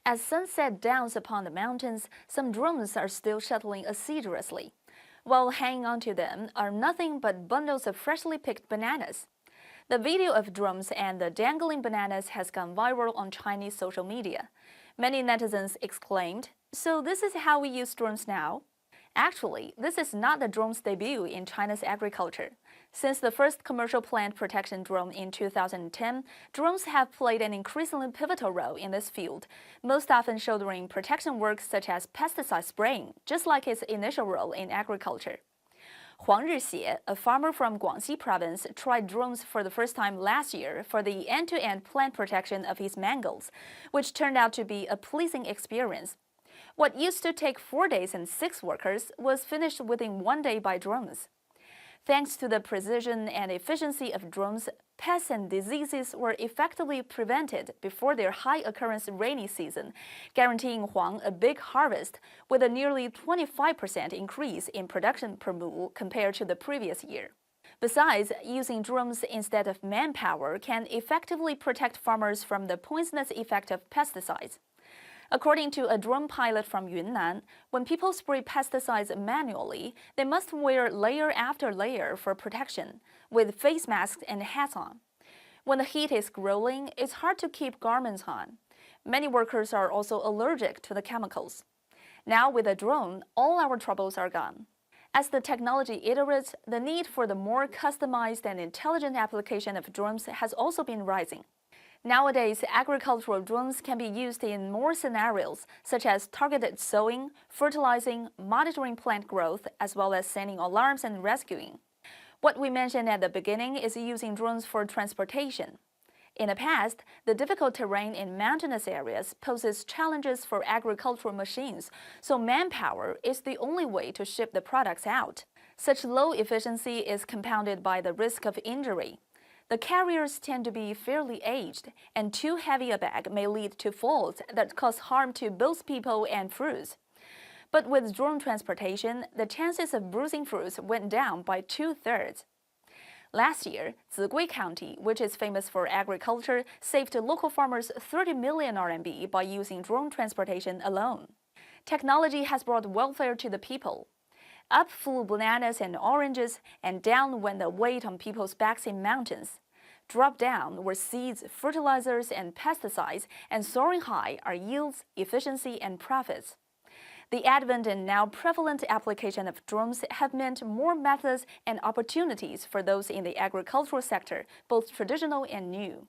As sunset dawns upon the mountains, some drones are still shuttling assiduously. While hanging onto them are nothing but bundles of freshly picked bananas. The video of drones and the dangling bananas has gone viral on Chinese social media. Many netizens exclaimed, "So this is how we use drones now?" Actually, this is not the drone's debut in China's agriculture. Since the first commercial plant protection drone in 2010, drones have played an increasingly pivotal role in this field, most often shouldering protection work such as pesticide spraying, just like its initial role in agriculture. Huang Rixie, a farmer from Guangxi province, tried drones for the first time last year for the end-to-end plant protection of his mangoes, which turned out to be a pleasing experience. What used to take 4 days and 6 workers was finished within 1 day by drones. Thanks to the precision and efficiency of drones, pests and diseases were effectively prevented before their high-occurrence rainy season, guaranteeing Huang a big harvest with a nearly 25% increase in production per mu compared to the previous year. Besides, using drones instead of manpower can effectively protect farmers from the poisonous effect of pesticides. According to a drone pilot from Yunnan, when people spray pesticides manually, they must wear layer after layer for protection, with face masks and hats on. When the heat is growing, it's hard to keep garments on. Many workers are also allergic to the chemicals. Now with a drone, all our troubles are gone. As the technology iterates, the need for the more customized and intelligent application of drones has also been rising. Nowadays, agricultural drones can be used in more scenarios, such as targeted sowing, fertilizing, monitoring plant growth, as well as sending alarms and rescuing. What we mentioned at the beginning is using drones for transportation. In the past, the difficult terrain in mountainous areas poses challenges for agricultural machines, so manpower is the only way to ship the products out. Such low efficiency is compounded by the risk of injury. The carriers tend to be fairly aged, and too heavy a bag may lead to faults that cause harm to both people and fruits. But with drone transportation, the chances of bruising fruits went down by 2/3. Last year, Zigui County, which is famous for agriculture, saved local farmers 30 million RMB by using drone transportation alone. Technology has brought welfare to the people. Up flew bananas and oranges, and down went the weight on people's backs in mountains. Drop down were seeds, fertilizers, and pesticides, and soaring high are yields, efficiency, and profits. The advent and now prevalent application of drones have meant more methods and opportunities for those in the agricultural sector, both traditional and new.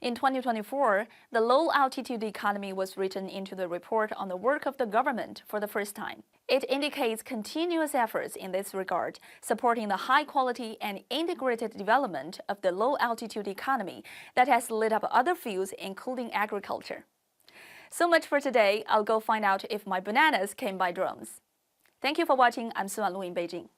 In 2024, the low-altitude economy was written into the report on the work of the government for the first time. It indicates continuous efforts in this regard, supporting the high-quality and integrated development of the low-altitude economy that has lit up other fields, including agriculture. So much for today. I'll go find out if my bananas came by drones. Thank you for watching. I'm Su Lu in Beijing.